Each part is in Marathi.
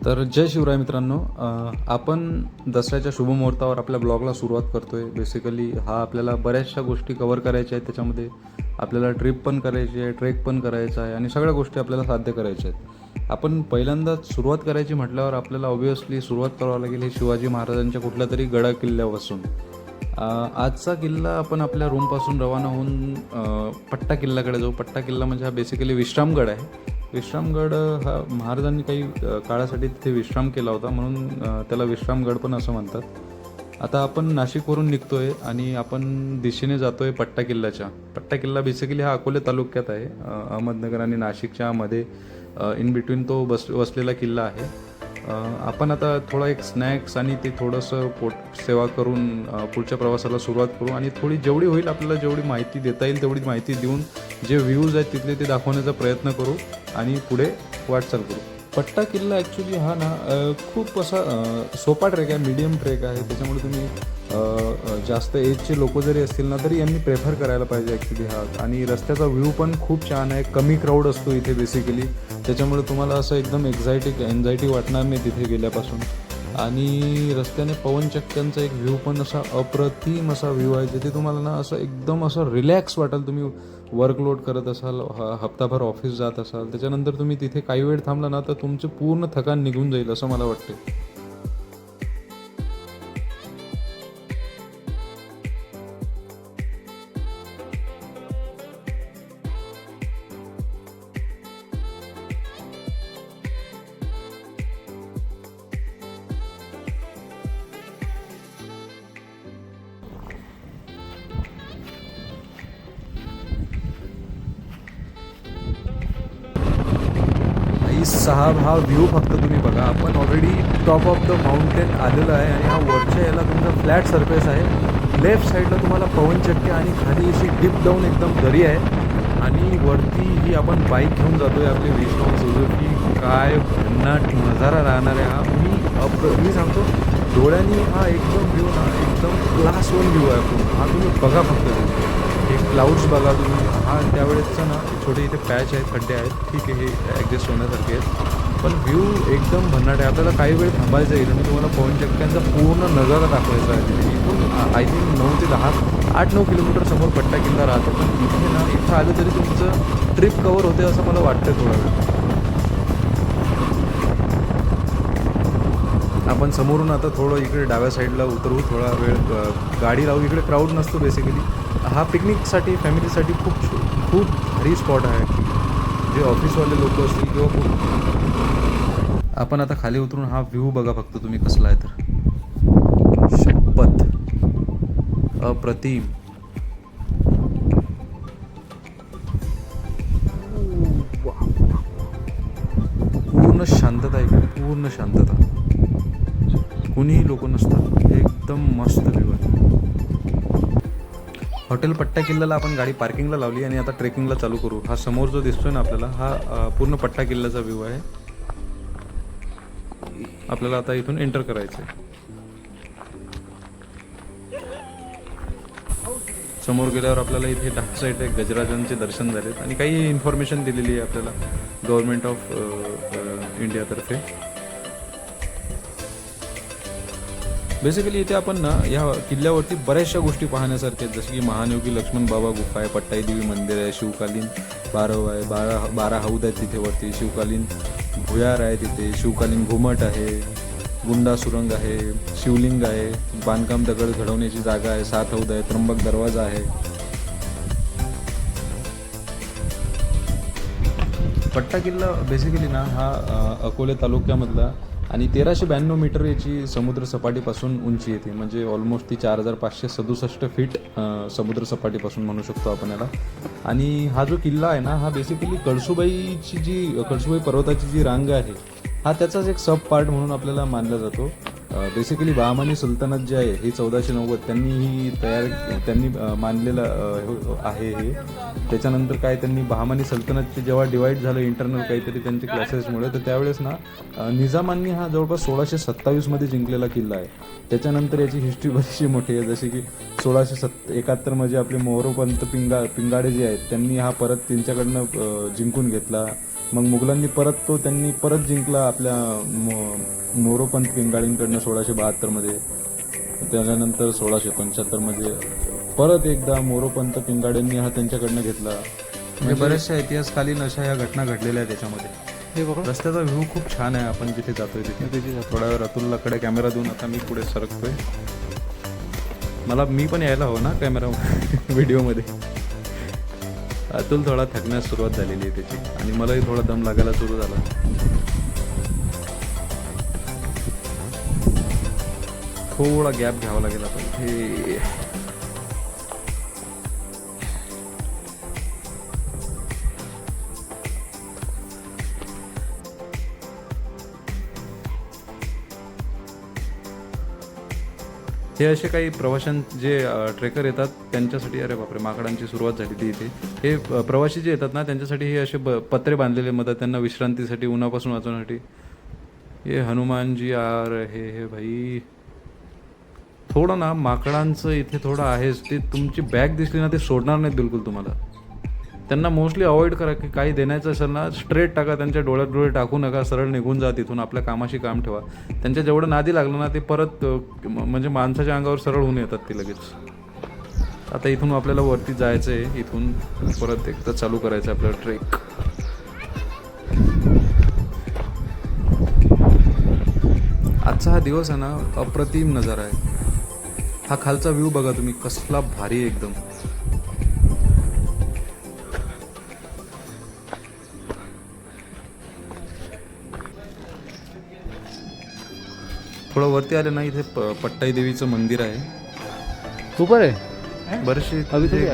तर जय शिवराय मित्रांनो. आपण दसऱ्याच्या शुभमुहूर्तावर आपल्या ब्लॉगला सुरुवात करतो आहे. बेसिकली हा आपल्याला बऱ्याचशा गोष्टी कवर करायच्या आहेत. त्याच्यामध्ये आपल्याला ट्रिप पण करायची आहे, ट्रेक पण करायचा आहे आणि सगळ्या गोष्टी आपल्याला साध्य करायच्या आहेत. आपण पहिल्यांदा सुरुवात करायची म्हटल्यावर आपल्याला ऑब्व्हियसली सुरुवात करावं लागेल हे शिवाजी महाराजांच्या कुठल्या तरी गडा किल्ल्यापासून. आजचा किल्ला आपण आपल्या रूमपासून रवाना होऊन पट्टा किल्ल्याकडे जाऊ. पट्टा किल्ला म्हणजे हा बेसिकली विश्रामगड आहे. विश्रामगड हा महाराजांनी काही काळासाठी तिथे विश्राम केला होता, म्हणून त्याला विश्रामगड पण असं म्हणतात. आता आपण नाशिकवरून निघतो आहे आणि आपण दिशेने जातो आहे पट्टा किल्ल्याच्या. पट्टा किल्ला बेसिकली हा अकोले तालुक्यात आहे. अहमदनगर आणि नाशिकच्या मध्ये इन बिटवीन तो वसलेला किल्ला आहे. आपण आता थोडा एक स्नॅक्स आणि ते थोडंसं पोट सेवा करून पुढच्या प्रवासाला सुरुवात करू आणि थोडी जेवढी होईल आपल्याला जेवढी माहिती देता येईल तेवढी माहिती देऊन जे व्ह्यूज आहेत तिथले ते दाखवण्याचा प्रयत्न करू आणि पुढे वाटचाल करू. पट्टा किल्ला ॲक्च्युली हा ना खूप असा सोपा ट्रेक आहे, मीडियम ट्रेक आहे. त्याच्यामुळे तुम्ही जास्त एजचे लोक जरी असतील ना तरी यांनी प्रेफर करायला पाहिजे ॲक्च्युली हा. आणि रस्त्याचा व्ह्यू पण खूप छान आहे. कमी क्राऊड असतो इथे बेसिकली, त्याच्यामुळे तुम्हाला असं एकदम एन्झायटी वाटणार नाही तिथे गेल्यापासून. आणि रस्त्याने पवनचक्क्यांचा एक व्ह्यू पण असा अप्रतिम असा व्ह्यू आहे, जिथे तुम्हाला ना असं एकदम असं रिलॅक्स वाटेल. तुम्ही वर्कलोड करत असाल, हप्ताभर ऑफिस जात असाल, त्याच्यानंतर तुम्ही तिथे काही वेळ थांबला ना तर तुमचं पूर्ण थकान निघून जाईल असं मला वाटते. साहब हा व्ह्यू फक्त तुम्ही बघा. आपण already top of the mountain आलेलो आहे आणि हा वरच्या याला तुमचा फ्लॅट सरफेस आहे. लेफ्ट साईडला तुम्हाला पवनचक्की आणि खाली अशी डिप डाऊन एकदम दरी आहे. आणि वरती ही आपण बाईक घेऊन जातो आहे आपली विश्वाम सुझुकी. काय भन्नाट नजारा राहणार आहे हा. मी सांगतो डोळ्यांनी हा एकदम व्ह्यू ना एकदम क्लास 1 व्ह्यू आहे. हा तुम्ही बघा फक्त हे क्लाउड्स बघा तुम्ही. हा त्यावेळेसचं ना छोटे इथे पॅच आहेत, खड्डे आहेत, ठीक आहे, हे ॲडजस्ट होण्यासारखे आहेत. पण व्ह्यू एकदम भन्नाट आहे. आपल्याला काही वेळ थांबायचं आहे आणि तुम्हाला पवनचक्क्यांचा पूर्ण नजारा दाखवायचा आहे. तिथे इथून आय थिंक 9 ते 8-9 किलोमीटर समोर पट्टा किल्ला राहतो. पण इथे ना इथं आलं तरी तुमचं ट्रिप कवर होते असं मला वाटतं थोडा वेळ. आपण समोरून आता थोडं इकडे डाव्या साईडला उतरवू, थोडा वेळ गाडी लावू. इकडे क्राऊड नसतो बेसिकली. हा पिकनिकसाठी फॅमिलीसाठी खूप खूप भारी स्पॉट आहे. जे ऑफिसवाले लोक असतील किंवा खूप. आपण आता खाली उतरून हा व्ह्यू बघा फक्त तुम्ही कसला आहे तर शपथ अप्रतिम. पूर्ण शांतता आहे, पूर्ण शांतता, कुणीही लोक नसतात. एकदम मस्त व्ह्यू आहे. हॉटेल पट्टा किल्ल्याला आपण गाडी पार्किंगला लावली आणि आता ट्रेकिंगला चालू करू. हा समोर जो दिसतोय ना आपल्याला हा पूर्ण पट्टा किल्ल्याचा व्ह्यू आहे. आपल्याला आता इथून एंटर करायचं आहे. समोर गेल्यावर आपल्याला इथे डाव्या साईड एक गजराजांचे दर्शन झालेत आणि काही इन्फॉर्मेशन दिलेली आहे आपल्याला गव्हर्नमेंट ऑफ इंडियातर्फे. बेसिकली इथे आपण ना या किल्ल्यावरती बऱ्याचशा गोष्टी पाहण्यासारख्या आहेत, जसं की महायोगी लक्ष्मण बाबा गुफा आहे, पट्टाई देवी मंदिर आहे, शिवकालीन बारव आहे, बारा हौद आहेत तिथे वरती, शिवकालीन भुयार आहे तिथे, शिवकालीन घुमट आहे, गुंडा सुरंग आहे, शिवलिंग आहे, बांधकाम दगड घडवण्याची जागा आहे, 7 हौद आहे, त्र्यंबक दरवाजा आहे. पट्टा किल्ला बेसिकली ना हा अकोले तालुक्यामधला आणि 1392 मीटर याची समुद्र सपाटीपासून उंची येते. म्हणजे ऑलमोस्ट ती 4567 फीट समुद्र सपाटीपासून म्हणू शकतो आपण याला. आणि हा जो किल्ला आहे ना हा बेसिकली कळसुबाई पर्वताची जी रांग आहे हा त्याचाच एक सब पार्ट म्हणून आपल्याला मानला जातो. बेसिकली बहामनी सुलतानत जे आहे हे 1490 त्यांनी मानलेलं आहे हे. त्याच्यानंतर काय त्यांनी बहामनी सल्तनतचे जेव्हा डिवाईड झालं इंटरनल काहीतरी त्यांचे क्लॅसेसमुळे, तर त्यावेळेस ना निजामांनी हा जवळपास 1627 जिंकलेला किल्ला आहे. त्याच्यानंतर याची हिस्ट्री बरीचशी मोठी आहे, जशी की 1671 आपले मोरोपंत पिंगाडे जे आहेत त्यांनी हा परत त्यांच्याकडनं जिंकून घेतला. मग मुघलांनी त्यांनी परत जिंकला आपल्या मोरोपंत पिंगाळींकडनं 1672मध्ये. त्याच्यानंतर 1675मध्ये परत एकदा मोरोपंत पिंगाड्यांनी हा त्यांच्याकडनं घेतला. म्हणजे बऱ्याचशा इतिहासकालीन अशा या घटना घडलेल्या आहे त्याच्यामध्ये. हे बघा रस्त्याचा व्ह्यू खूप छान आहे. आपण जिथे जातोय तिथे थोड्या वेळ अतुलकडे कॅमेरा देऊन आता मी पुढे सरकतोय. मी पण यायला हवं ना कॅमेरा व्हिडिओमध्ये. अतुल थोडा थकण्यास सुरुवात झालेली आहे त्याची आणि मलाही थोडा दम लागायला सुरू झाला. थोडा गॅप घ्यावा लागेल आता इथे. हे असे काही प्रवाशां जे ट्रेकर येतात त्यांच्यासाठी, अरे बापरे माकडांची सुरुवात झालेली इथे. हे प्रवासी जे येतात ना त्यांच्यासाठी हे असे पत्रे बांधलेले मदत त्यांना विश्रांतीसाठी, उन्हापासून वाचवण्यासाठी. हे हनुमानजी आ रहे हे भाई. थोडं ना माकडांचं इथे थोडं आहेच. ते तुमची बॅग दिसली ना ते सोडणार नाहीत बिलकुल तुम्हाला. त्यांना मोस्टली अवॉइड करा. की काही देण्याचं असेल ना स्ट्रेट टाका, त्यांच्या डोळ्यात डोळे टाकू नका, सरळ निघून जा तिथून. आपल्या कामाशी काम ठेवा. त्यांच्या जेवढं नादी लागलं ना ते परत म्हणजे माणसाच्या अंगावर सरळ होऊन येतात ते लगेच. आता इथून आपल्याला वरती जायचं आहे. इथून परत एकदा चालू करायचं आहे आपलं ट्रेक. आजचा हा दिवस आहे ना अप्रतिम नजारा आहे. हा खालचा व्ह्यू बघा तुम्ही, कसला भारी एकदम. थोडं वरती आले ना इथे पट्टाई देवीचं मंदिर आहे. ऊपर आहे. बरेचसे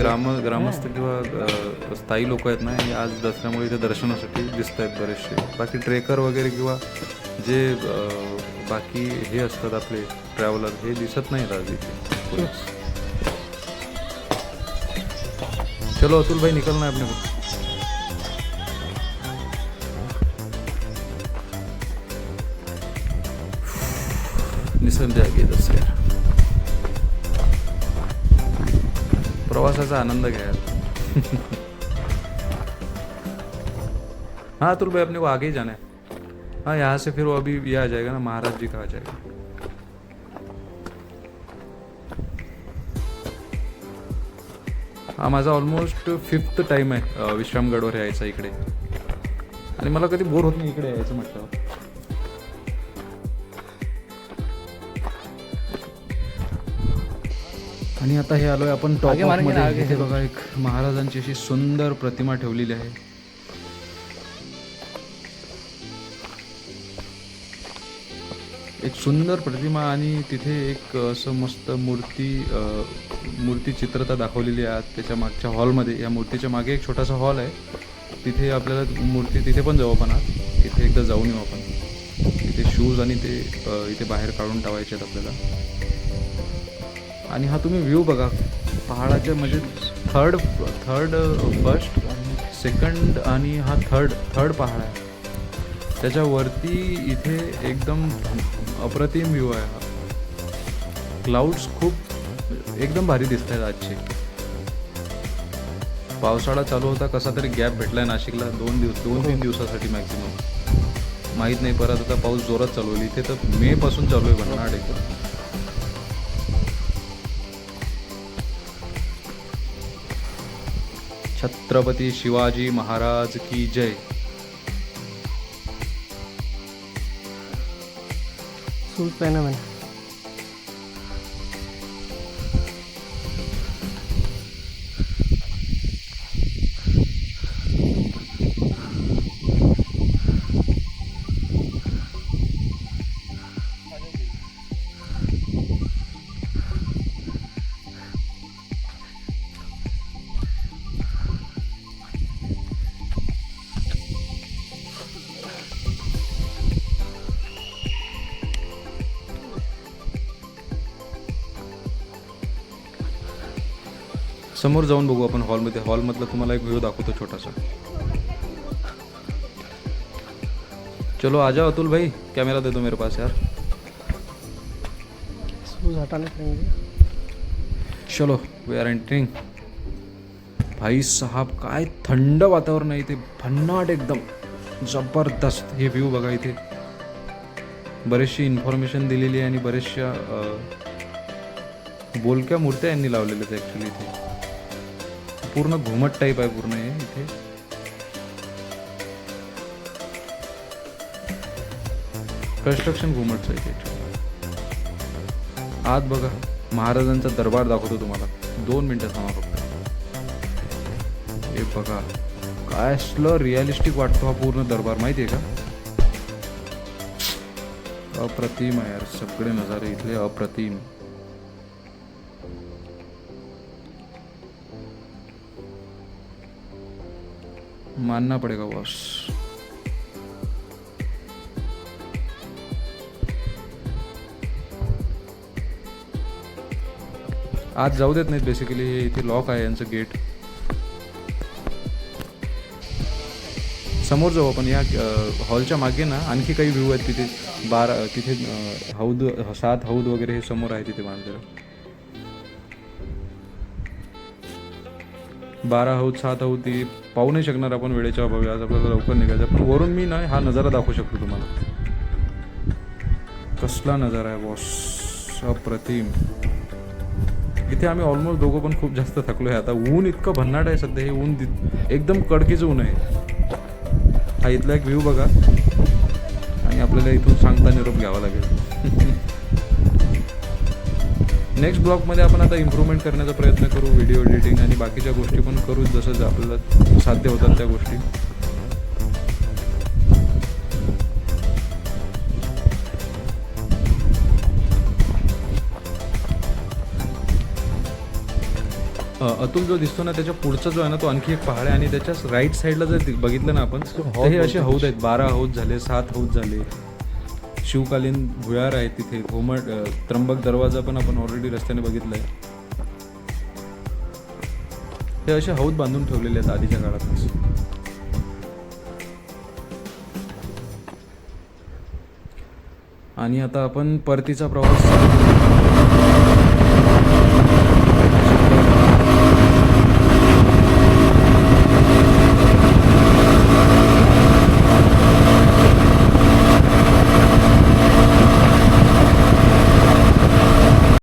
ग्रामस्थ किंवा स्थायी लोक आहेत ना हे आज दसऱ्यामुळे इथे दर्शनासाठी दिसत आहेत बरेचसे. बाकी ट्रेकर वगैरे किंवा जे बाकी हे असतात आपले ट्रॅव्हलर हे दिसत नाहीत आज इथे. चलो अतुल भाई निकलना है अपने को. निसर्ग जागे दसऱ्या. प्रवासाचा आनंद घ्या. हाँ अतुल भाई अपने को आगे ही जाना है. हाँ यहाँ से फिर वो अभी ये आ जाएगा ना महाराज जी का आ जाएगा. हा माझा ऑलमोस्ट 5th टाइम आहे विश्रामगडवर यायचा इकडे. आणि मला कधी बोर होत नाही इकडे यायचं म्हटलं. आणि आता हे आलोय आपण टॉप मध्ये. इथे बघा एक महाराजांची अशी सुंदर प्रतिमा ठेवलेली आहे. एक सुंदर प्रतिमा आणि तिथे एक असं मस्त मूर्ती चित्रता दाखवलेली आहे. त्याच्या मागच्या हॉलमध्ये, या मूर्तीच्या मागे एक छोटासा हॉल आहे. तिथे आपल्याला मूर्ती तिथे पण जाऊ आपण. तिथे एकदा जाऊन येऊ आपण. तिथे शूज आणि ते इथे बाहेर काढून ठेवायचे आहेत आपल्याला. आणि हा तुम्ही व्ह्यू बघा पहाडाच्या, म्हणजे थर्ड फर्स्ट सेकंड आणि हा थर्ड पहाड आहे. त्याच्यावरती इथे एकदम अप्रतिम व्ह्यू आहे हा. क्लाउड्स खूप एकदम भारी दिसत आहेत आजचे. पावसाळा चालू होता, कसा तरी गॅप भेटलाय नाशिकला 2-3 दिवसासाठी मॅक्झिमम. माहीत नाही परत आता पाऊस जोरात चालू होईल. इथे तर मे पासून चालू आहे भन्नाट एकदम. छत्रपती शिवाजी महाराज की जय. सूट पहना मैंने. समोर जाऊन बघू आपण हॉलमध्ये. हॉलमधला तुम्हाला एक व्ह्यू दाखवतो छोटासा. चलो आ जाओ अतुल भाई, कैमरा दे दो मेरे पास यार. शूज हटाने पड़ेंगे. चलो वी आर एंटरिंग. भाई साहब काय थंड वातावरण आहे इथे, भन्नाट एकदम. जबरदस्त हे व्ह्यू बघा. इथे बरेचशी इन्फॉर्मेशन दिलेली आहे आणि बरेचशा बोलक्या मूर्त्या यांनी लावलेल्या आहेत ॲक्च्युली. इथे पूर्ण घुमट टाईप आहे पूर्ण हे. इथे कन्स्ट्रक्शन घुमटचं आहे इथे. आत बघा, महाराजांचा दरबार दाखवतो तुम्हाला. 2 मिनिटं थांबा फक्त. हे बघा काय असलं रिअलिस्टिक वाटतो हा पूर्ण दरबार, माहिती आहे का? अप्रतिम आहे यार, सगळे नजारे इथले अप्रतिम. मानना पडेगा बॉस. आज जाऊ देत नाहीत बेसिकली. इथे लॉक आहे यांचं गेट. समोर जाऊ आपण. या हॉलच्या मागे ना आणखी काही व्ह्यू आहेत तिथे. तिथे हौद, 7 हौद वगैरे हे समोर आहे तिथे बांधलेलं. 12 हौद 7 हौद ती पाहू नाही शकणार आपण वेळेच्या अभावी. आज आपल्याला लवकर निघायचं. पण वरून मी ना हा नजारा दाखवू शकतो तुम्हाला. कसला नजारा आहे बॉस, अप्रतिम. इथे आम्ही ऑलमोस्ट दोघं पण खूप जास्त थकलो आहे आता. ऊन इतकं भन्नाट आहे सध्या. हे ऊन एकदम कडकीचं ऊन आहे. हा इथला एक व्ह्यू बघा आणि आपल्याला इथून सांगता निरोप घ्यावा लागेल. नेक्स्ट ब्लॉगमध्ये आपण आता इम्प्रूव्हमेंट करण्याचा प्रयत्न करू. व्हिडिओ एडिटिंग आणि बाकीच्या गोष्टी पण करू, जसं आपल्याला साध्य होतात त्या गोष्टी. अतुल जो दिसतो ना त्याच्या पुढचा जो आहे ना तो आणखी एक पहाड आहे आणि त्याच्या राईट साईडला जर बघितलं ना आपण तर हे असे हौद आहेत. 12 हौद झाले, 7 हौद झाले. शिवकालीन भुयार आहे तिथे. घुमट, त्र्यंबक दरवाजा पण आपण ऑलरेडी रस्त्याने बघितलाय. हे असे हौद बांधून ठेवलेले आहेत आधीच्या काळात. आणि आता आपण परतीचा प्रवास